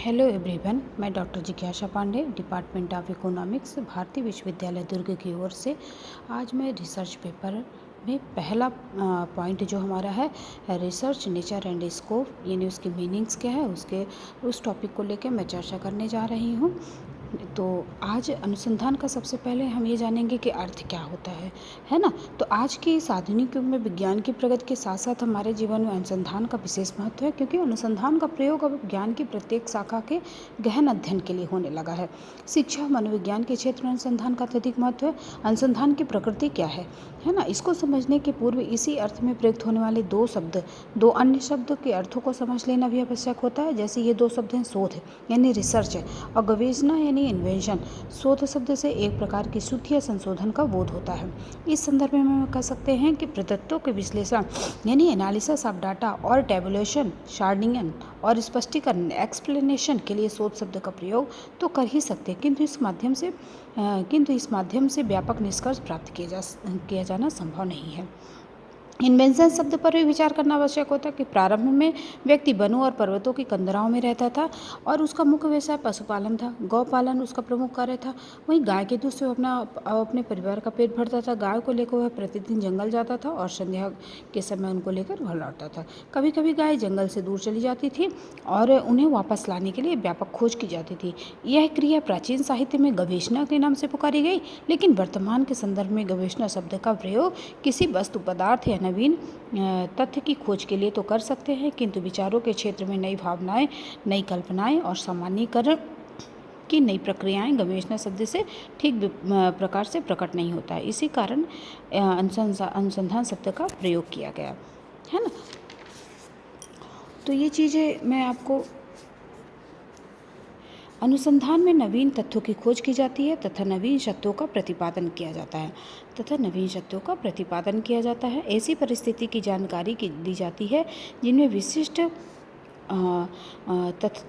Hello everyone, मैं doctor जिज्ञासा Pandey, department of economics, भारतीय विश्वविद्यालय दुर्ग की ओर से आज मैं रिसर्च पेपर में पहला पॉइंट जो हमारा है रिसर्च नेचर एंड स्कोप, यानी उसकी मीनिंग्स क्या है उस टॉपिक को लेकर मैं चर्चा करने जा रही हूँ। तो आज अनुसंधान का सबसे पहले हम ये जानेंगे कि अर्थ क्या होता है ना। तो आज के इस आधुनिक युग में विज्ञान की प्रगति के साथ साथ हमारे जीवन में अनुसंधान का विशेष महत्व है, क्योंकि अनुसंधान का प्रयोग अब ज्ञान की प्रत्येक शाखा के गहन अध्ययन के लिए होने लगा है। शिक्षा मनोविज्ञान के क्षेत्र में अनुसंधान का अत्यधिक महत्व है। अनुसंधान की प्रकृति क्या है ना, इसको समझने के पूर्व इसी अर्थ में प्रयुक्त होने वाले दो अन्य शब्द के अर्थों को समझ लेना भी आवश्यक होता है। जैसे ये दो शब्द हैं, शोध यानी रिसर्च है, और गवेषणा यानी इन्वेंशन। शोध शब्द से एक प्रकार की शुद्धि या संशोधन का बोध होता है। इस संदर्भ में हम कह सकते हैं कि प्रदत्तों के विश्लेषण यानी एनालिसिस ऑफ डाटा और टेबुलेशन, शार्डिंग और स्पष्टीकरण, एक्सप्लेनेशन के लिए शोध शब्द का प्रयोग तो कर ही सकते हैं, किंतु इस माध्यम से व्यापक निष्कर्ष प्राप्त किया जाना संभव नहीं है। इन्वेंशन शब्द पर भी विचार करना आवश्यक होता है कि प्रारंभ में व्यक्ति वनों और पर्वतों की कंदराओं में रहता था और उसका मुख्य व्यवसाय पशुपालन था। गौपालन उसका प्रमुख कार्य था। वहीं गाय के दूध से वो अपने परिवार का पेट भरता था। गाय को लेकर वह प्रतिदिन जंगल जाता था और संध्या के समय उनको लेकर घर लौटता था। कभी कभी गाय जंगल से दूर चली जाती थी और उन्हें वापस लाने के लिए व्यापक खोज की जाती थी। यह क्रिया प्राचीन साहित्य में गवेषणा के नाम से पुकारी गई, लेकिन वर्तमान के संदर्भ में गवेषणा शब्द का प्रयोग किसी वस्तु, पदार्थ या नवीन तथ्य की खोज के लिए तो कर सकते हैं, किंतु विचारों के क्षेत्र में नई भावनाएं, नई कल्पनाएं और सामान्यीकरण की नई प्रक्रियाएं गवेषणा शब्द से ठीक प्रकार से प्रकट नहीं होता है। इसी कारण अनुसंधान शब्द का प्रयोग किया गया है ना। तो ये चीज़ें मैं आपको, अनुसंधान में नवीन तथ्यों की खोज की जाती है तथा नवीन सत्यों का प्रतिपादन किया जाता है ऐसी परिस्थिति की जानकारी दी जाती है जिनमें विशिष्ट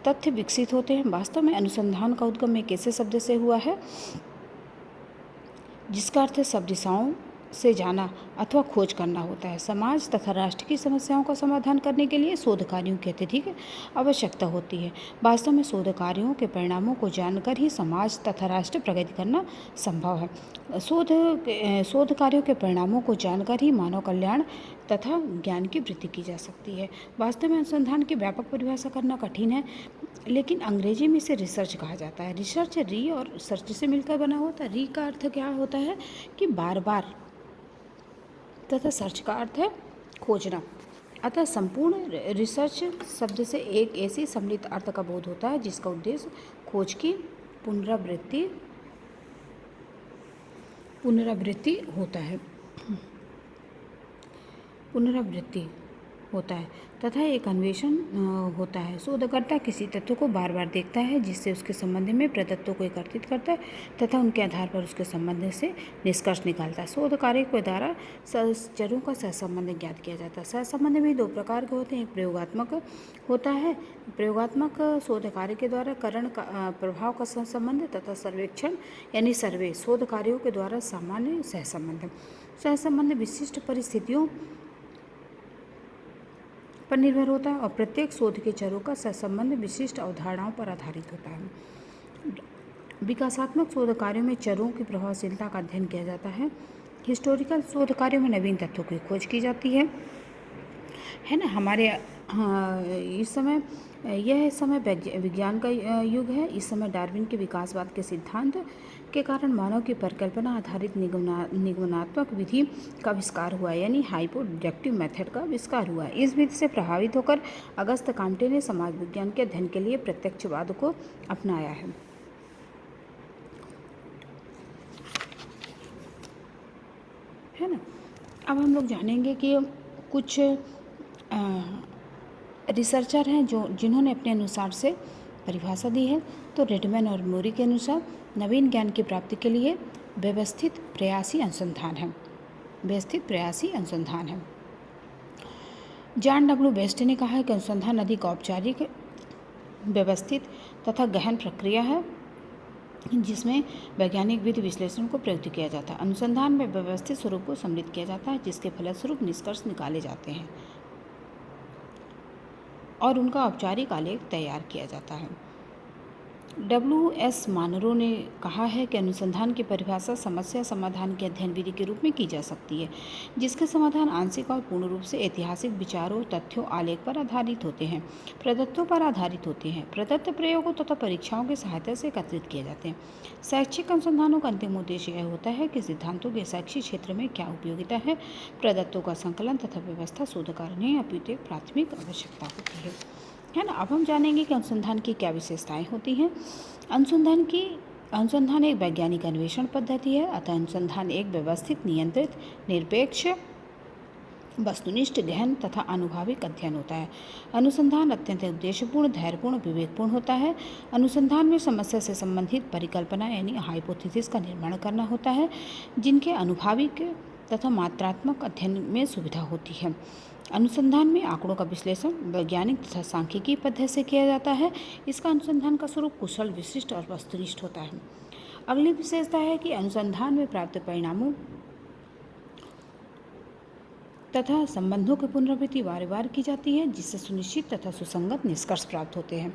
तथ्य विकसित होते हैं। वास्तव में अनुसंधान का उद्गम एक ऐसे शब्द से हुआ है जिसका अर्थ सब दिशाओं से जाना अथवा खोज करना होता है। समाज तथा राष्ट्र की समस्याओं का समाधान करने के लिए शोध कार्यों की अत्यधिक आवश्यकता होती है। वास्तव में शोध कार्यों के परिणामों को जानकर ही समाज तथा राष्ट्र प्रगति करना संभव है। शोध कार्यों के परिणामों को जानकर ही मानव कल्याण तथा ज्ञान की वृद्धि की जा सकती है। वास्तव में अनुसंधान की व्यापक परिभाषा करना कठिन है, लेकिन अंग्रेजी में इसे रिसर्च कहा जाता है। रिसर्च री और सर्च से मिलकर बना होता है। री का अर्थ क्या होता है कि बार बार, तथा सर्च का अर्थ है खोजना। अतः संपूर्ण रिसर्च शब्द से एक ऐसी सम्मिलित अर्थ का बोध होता है जिसका उद्देश्य खोज की पुनरावृत्ति होता है तथा एक अन्वेषण होता है। शोधकर्ता किसी तत्व को बार बार देखता है जिससे उसके संबंध में प्रतत्वों को एकत्रित करता है तथा उनके आधार पर उसके संबंध से निष्कर्ष निकालता है। शोध कार्य के द्वारा चरों का सहसंबंध ज्ञात किया जाता है। सहसंबंध में दो प्रकार के होते हैं। एक प्रयोगात्मक होता है। प्रयोगात्मक शोध कार्य के द्वारा करण का प्रभाव का सहसंबंध तथा सर्वेक्षण यानी सर्वे शोध कार्यों के द्वारा सामान्य सहसंबंध विशिष्ट परिस्थितियों पर निर्भर होता है और प्रत्येक शोध के चरों का सहसंबंध विशिष्ट अवधारणाओं पर आधारित होता है। विकासात्मक शोध कार्यों में चरों की प्रभावशीलता का अध्ययन किया जाता है। हिस्टोरिकल शोध कार्यों में नवीन तथ्यों की खोज की जाती है ना। हमारे यह समय विज्ञान का युग है। इस समय डार्विन के विकासवाद के सिद्धांत के कारण मानव की परिकल्पना आधारित निगमनात्मक विधि का आविष्कार हुआ, यानी हाइपो डिडक्टिव मेथड का आविष्कार हुआ। इस विधि से प्रभावित होकर अगस्त काम्टे ने समाज विज्ञान के अध्ययन के लिए प्रत्यक्षवाद को अपनाया है ना। अब हम लोग जानेंगे कि कुछ रिसर्चर हैं जिन्होंने अपने अनुसार से परिभाषा दी है। तो रेडमैन और मोरी के अनुसार नवीन ज्ञान की प्राप्ति के लिए व्यवस्थित प्रयासी अनुसंधान है। जॉन डब्ल्यू बेस्ट ने कहा है कि अनुसंधान अधिक औपचारिक, व्यवस्थित तथा गहन प्रक्रिया है जिसमें वैज्ञानिक विधि विश्लेषण को प्रयुक्त किया जाता है। अनुसंधान में व्यवस्थित स्वरूप को सम्मिलित किया जाता है जिसके फलस्वरूप निष्कर्ष निकाले जाते हैं और उनका औपचारिक आलेख तैयार किया जाता है। W.S. मानरो ने कहा है कि अनुसंधान की परिभाषा समस्या समाधान के अध्ययन विधि के रूप में की जा सकती है, जिसके समाधान आंशिक और पूर्ण रूप से ऐतिहासिक विचारों, तथ्यों, आलेख पर आधारित होते हैं, प्रदत्तों पर आधारित होते हैं, प्रदत्त प्रयोगों तथा परीक्षाओं की सहायता से एकत्रित किए जाते हैं। शैक्षिक अनुसंधानों का अंतिम उद्देश्य यह होता है कि सिद्धांतों के शैक्षिक क्षेत्र में क्या उपयोगिता है, प्रदत्तों का संकलन तथा व्यवस्था शोधकार्य अपितु प्राथमिक आवश्यकता होती है ना। अब हम जानेंगे कि अनुसंधान की क्या विशेषताएं होती हैं। अनुसंधान एक वैज्ञानिक अन्वेषण पद्धति है, अतः अनुसंधान एक व्यवस्थित, नियंत्रित, निरपेक्ष, वस्तुनिष्ठ, गहन तथा अनुभाविक अध्ययन होता है। अनुसंधान अत्यंत उद्देश्यपूर्ण, धैर्यपूर्ण, विवेकपूर्ण होता है। अनुसंधान में समस्या से संबंधित परिकल्पना यानी हाइपोथेसिस का निर्माण करना होता है, जिनके अनुभाविक तथा मात्रात्मक अध्ययन में सुविधा होती है। अनुसंधान में आंकड़ों का विश्लेषण वैज्ञानिक तथा सांख्यिकी पद्धति से किया जाता है। इसका अनुसंधान का स्वरूप कुशल, विशिष्ट और वस्तुनिष्ठ होता है। अगली विशेषता है कि अनुसंधान में प्राप्त परिणामों तथा संबंधों की पुनरावृत्ति बार बार की जाती है, जिससे सुनिश्चित तथा सुसंगत निष्कर्ष प्राप्त होते हैं।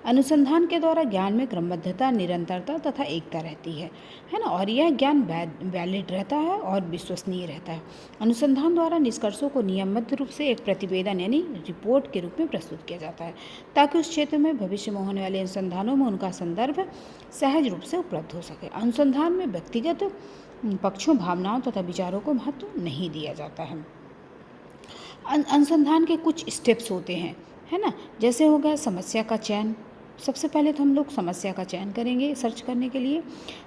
अनुसंधान के द्वारा ज्ञान में क्रमबद्धता, निरंतरता तथा एकता रहती है ना, और यह ज्ञान वैलिड रहता है और विश्वसनीय रहता है। अनुसंधान द्वारा निष्कर्षों को नियमबद्ध रूप से एक प्रतिवेदन यानी रिपोर्ट के रूप में प्रस्तुत किया जाता है, ताकि उस क्षेत्र में भविष्य में होने वाले अनुसंधानों में उनका संदर्भ सहज रूप से उपलब्ध हो सके। अनुसंधान में व्यक्तिगत पक्षों, भावनाओं तथा विचारों को महत्व नहीं दिया जाता है। अनुसंधान के कुछ स्टेप्स होते हैं, है ना, जैसे हो गया समस्या का चयन। सबसे पहले तो हम लोग समस्या का चयन करेंगे सर्च करने के लिए।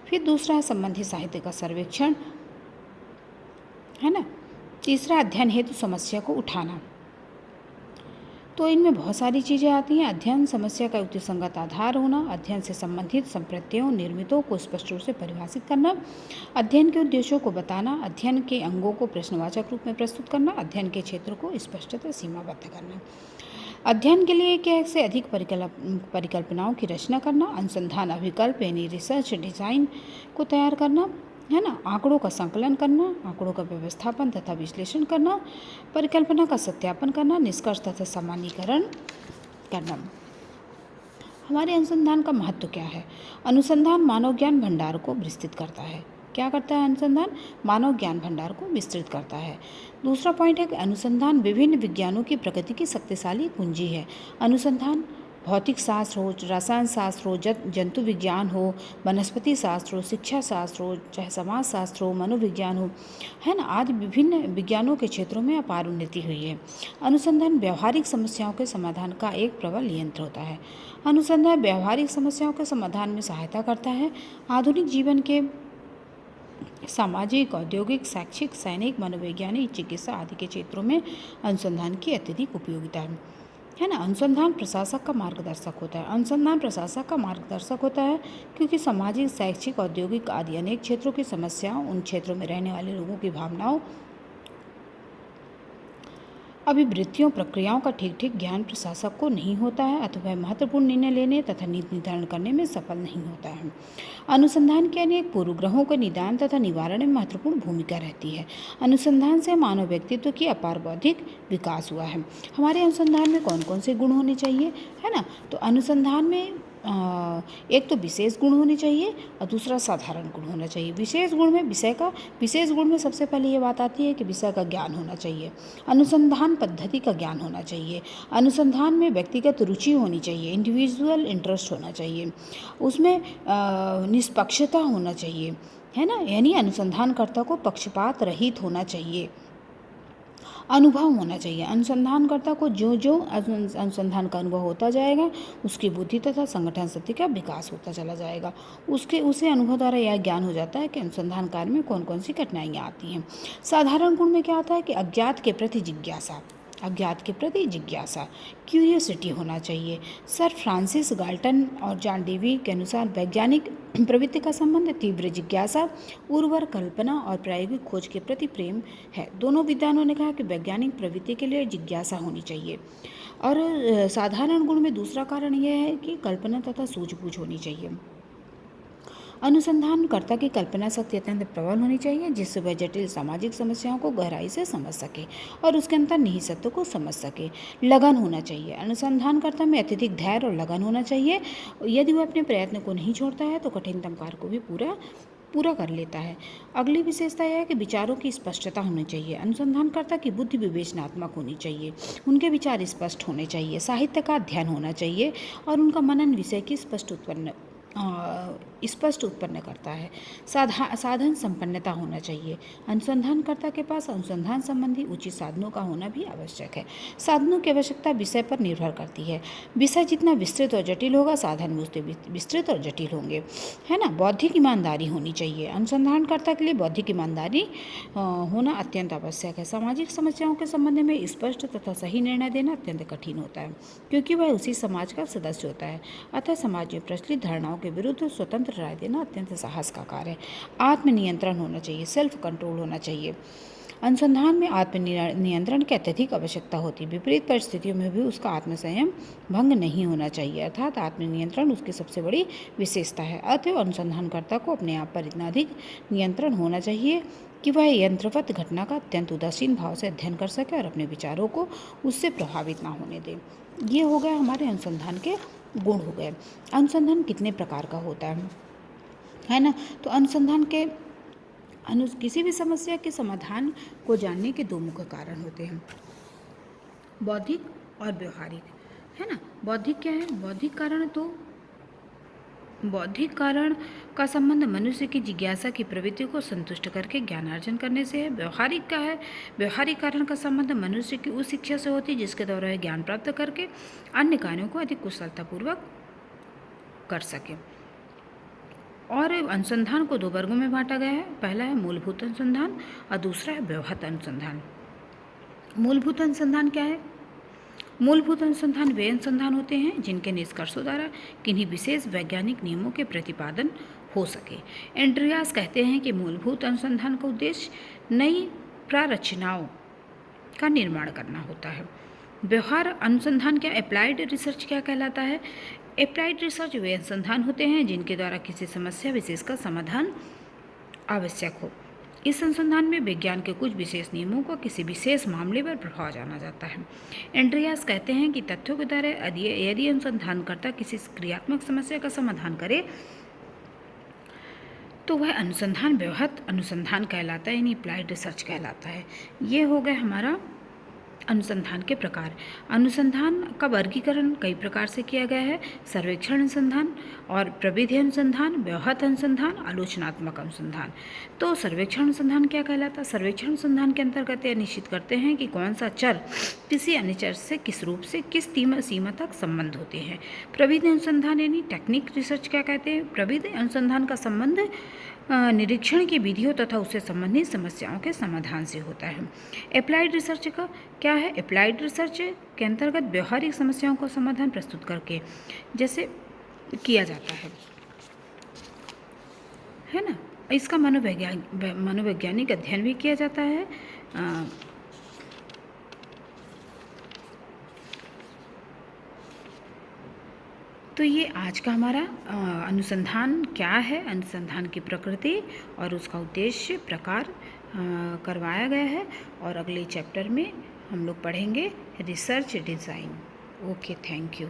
फिर दूसरा है संबंधित साहित्य का सर्वेक्षण, है ना। तीसरा अध्ययन हेतु समस्या को उठाना। तो इनमें बहुत सारी चीज़ें आती हैं। अध्ययन, समस्या का युक्तिसंगत आधार होना, अध्ययन से संबंधित संप्रत्ययों, निर्मितों को स्पष्ट रूप से परिभाषित करना, अध्ययन के उद्देश्यों को बताना, अध्ययन के अंगों को प्रश्नवाचक रूप में प्रस्तुत करना, अध्ययन के क्षेत्र को स्पष्टतः सीमाबद्ध करना, अध्ययन के लिए एक या एक से अधिक परिकल्पनाओं की रचना करना, अनुसंधान अभिकल्प यानी रिसर्च डिज़ाइन को तैयार करना, है ना, आंकड़ों का संकलन करना, आंकड़ों का व्यवस्थापन तथा विश्लेषण करना, परिकल्पना का सत्यापन करना, निष्कर्ष तथा सामान्यीकरण करना। हमारे अनुसंधान का महत्व क्या है? अनुसंधान मानव ज्ञान भंडार को विस्तृत करता है। क्या करता है अनुसंधान? मानव ज्ञान भंडार को विस्तृत करता है। दूसरा पॉइंट है कि अनुसंधान विभिन्न विज्ञानों की प्रगति की शक्तिशाली कुंजी है। अनुसंधान भौतिक शास्त्र हो, रसायन शास्त्र हो, जंतु विज्ञान हो, वनस्पति शास्त्र हो, शिक्षा शास्त्र हो, चाहे समाज शास्त्र हो, मनोविज्ञान हो, है ना, आदि विभिन्न विज्ञानों के क्षेत्रों में अपार उन्नति हुई है। अनुसंधान व्यावहारिक समस्याओं के समाधान का एक प्रबल यंत्र होता है। अनुसंधान व्यावहारिक समस्याओं के समाधान में सहायता करता है। आधुनिक जीवन के सामाजिक, औद्योगिक, शैक्षिक, सैनिक, मनोवैज्ञानिक, चिकित्सा आदि के क्षेत्रों में अनुसंधान की अत्यधिक उपयोगिता है ना। अनुसंधान प्रशासक का मार्गदर्शक होता है। अनुसंधान प्रशासक का मार्गदर्शक होता है क्योंकि सामाजिक, शैक्षिक, औद्योगिक आदि अनेक क्षेत्रों की समस्याओं, उन क्षेत्रों में रहने वाले लोगों की भावनाओं, अभिवृत्तियों, प्रक्रियाओं का ठीक ज्ञान प्रशासक को नहीं होता है, अथवा वह महत्वपूर्ण निर्णय लेने तथा नीति निर्धारण करने में सफल नहीं होता है। अनुसंधान के अनेक पूर्वग्रहों के निदान तथा निवारण में महत्वपूर्ण भूमिका रहती है। अनुसंधान से मानव व्यक्तित्व की अपार बौद्धिक विकास हुआ है। हमारे अनुसंधान में कौन कौन से गुण होने चाहिए, है ना। तो अनुसंधान में एक तो विशेष गुण होने चाहिए और दूसरा साधारण गुण होना चाहिए। विशेष गुण में सबसे पहले ये बात आती है कि विषय का ज्ञान होना चाहिए, अनुसंधान पद्धति का ज्ञान होना चाहिए, अनुसंधान में व्यक्तिगत रुचि होनी चाहिए, इंडिविजुअल इंटरेस्ट होना चाहिए, उसमें निष्पक्षता होना चाहिए, है ना, यानी अनुसंधानकर्ता को पक्षपात रहित होना चाहिए, अनुभव होना चाहिए। अनुसंधानकर्ता को जो अनुसंधान का अनुभव होता जाएगा, उसकी बुद्धि तथा संगठन शक्ति का विकास होता चला जाएगा। उसे अनुभव द्वारा यह ज्ञान हो जाता है कि अनुसंधान कार्य में कौन कौन सी कठिनाइयाँ आती हैं। साधारण गुण में क्या आता है कि अज्ञात के प्रति जिज्ञासा, क्यूरियोसिटी होना चाहिए। सर फ्रांसिस गाल्टन और जॉन डेवी के अनुसार वैज्ञानिक प्रवृत्ति का संबंध तीव्र जिज्ञासा, उर्वर कल्पना और प्रायोगिक खोज के प्रति प्रेम है। दोनों विद्वानों ने कहा कि वैज्ञानिक प्रवृत्ति के लिए जिज्ञासा होनी चाहिए। और साधारण गुण में दूसरा कारण यह है कि कल्पना तथा सूझबूझ होनी चाहिए। अनुसंधानकर्ता की कल्पना शक्ति अत्यंत प्रबल होनी चाहिए, जिससे वह जटिल सामाजिक समस्याओं को गहराई से समझ सके और उसके अंतर्निहित सत्य को समझ सके। लगन होना चाहिए। अनुसंधानकर्ता में अत्यधिक धैर्य और लगन होना चाहिए। यदि वह अपने प्रयत्न को नहीं छोड़ता है तो कठिनतम कार्य को भी पूरा कर लेता है। अगली विशेषता यह है कि विचारों की स्पष्टता होनी चाहिए। अनुसंधानकर्ता की बुद्धि विवेचनात्मक होनी चाहिए। उनके विचार स्पष्ट होने चाहिए। साहित्य का अध्ययन होना चाहिए और उनका मनन विषय की स्पष्ट उत्पन्न करता है। साधन संपन्नता होना चाहिए। अनुसंधानकर्ता के पास अनुसंधान संबंधी उचित साधनों का होना भी आवश्यक है। साधनों की आवश्यकता विषय पर निर्भर करती है। विषय जितना विस्तृत और जटिल होगा, साधन भी उतने विस्तृत और जटिल होंगे, है ना। बौद्धिक ईमानदारी होनी चाहिए। अनुसंधानकर्ता के लिए बौद्धिक ईमानदारी होना अत्यंत आवश्यक है। सामाजिक समस्याओं के संबंध में स्पष्ट तथा सही निर्णय देना अत्यंत कठिन होता है, क्योंकि वह उसी समाज का सदस्य होता है। अतः समाज में प्रचलित धारणाओं के विरुद्ध स्वतंत्र राय देना अत्यंत साहस का कार्य है। आत्मनियंत्रण होना चाहिए, सेल्फ कंट्रोल होना चाहिए। अनुसंधान में आत्मनियंत्रण की अत्यधिक आवश्यकता होती है। विपरीत परिस्थितियों में भी उसका आत्मसंयम भंग नहीं होना चाहिए, अर्थात आत्मनियंत्रण उसकी सबसे बड़ी विशेषता है। अतः अनुसंधानकर्ता को अपने आप पर इतना अधिक नियंत्रण होना चाहिए कि वह यंत्रवत घटना का अत्यंत उदासीन भाव से अध्ययन कर सके और अपने विचारों को उससे प्रभावित ना होने दे। ये हो गया हमारे अनुसंधान के गुण हो गए। अनुसंधान कितने प्रकार का होता है ना। तो अनुसंधान के किसी भी समस्या के समाधान को जानने के दो मुख्य कारण होते हैं, बौद्धिक और व्यवहारिक, है ना। बौद्धिक क्या है? बौद्धिक कारण का संबंध मनुष्य की जिज्ञासा की प्रवृत्ति को संतुष्ट करके ज्ञानार्जन करने से है। व्यवहारिक का है? व्यवहारिक कारण का संबंध मनुष्य की उस शिक्षा से होती है जिसके द्वारा वह ज्ञान प्राप्त करके अन्य कार्यों को अधिक कुशलतापूर्वक कर सके। और अनुसंधान को दो वर्गों में बांटा गया है। पहला है मूलभूत अनुसंधान और दूसरा है व्यवहार अनुसंधान। मूलभूत अनुसंधान क्या है? मूलभूत अनुसंधान वे अनुसंधान होते हैं जिनके निष्कर्षों द्वारा किन्हीं विशेष वैज्ञानिक नियमों के प्रतिपादन हो सके। एंड्रियास कहते हैं कि मूलभूत अनुसंधान का उद्देश्य नई प्ररचनाओं का निर्माण करना होता है। व्यवहार अनुसंधान क्या, अप्लाइड रिसर्च क्या कहलाता है? अप्लाइड रिसर्च वे अनुसंधान होते हैं जिनके द्वारा किसी समस्या विशेष का समाधान आवश्यक हो। इस अनुसंधान में विज्ञान के कुछ विशेष नियमों का किसी विशेष मामले पर प्रभाव जाना जाता है। एंड्रियास कहते हैं कि तथ्यों के द्वारा यदि अनुसंधानकर्ता किसी क्रियात्मक समस्या का समाधान करे तो वह अनुसंधान व्यवहार अनुसंधान कहलाता है, यानी अप्लाइड रिसर्च कहलाता है। ये हो गया हमारा अनुसंधान के प्रकार। अनुसंधान का वर्गीकरण कई प्रकार से किया गया है। सर्वेक्षण अनुसंधान और प्रविधि अनुसंधान, व्यवहार अनुसंधान, आलोचनात्मक अनुसंधान। तो सर्वेक्षण अनुसंधान क्या कहलाता है? सर्वेक्षण अनुसंधान के अंतर्गत यह निश्चित करते हैं कि कौन सा चर किसी अन्य चर से किस रूप से किस सीमा तक संबंध होते हैं। प्रविधि अनुसंधान यानी टेक्निक रिसर्च क्या कहते हैं? प्रविधि अनुसंधान का संबंध निरीक्षण की विधियों तथा उससे संबंधित समस्याओं के समाधान से होता है। अप्लाइड रिसर्च का क्या है? अप्लाइड रिसर्च के अंतर्गत व्यवहारिक समस्याओं का समाधान प्रस्तुत करके जैसे किया जाता है ना। इसका मनोवैज्ञानिक अध्ययन भी किया जाता है। तो ये आज का हमारा अनुसंधान क्या है, अनुसंधान की प्रकृति और उसका उद्देश्य, प्रकार करवाया गया है। और अगले चैप्टर में हम लोग पढ़ेंगे research design. Okay, thank you.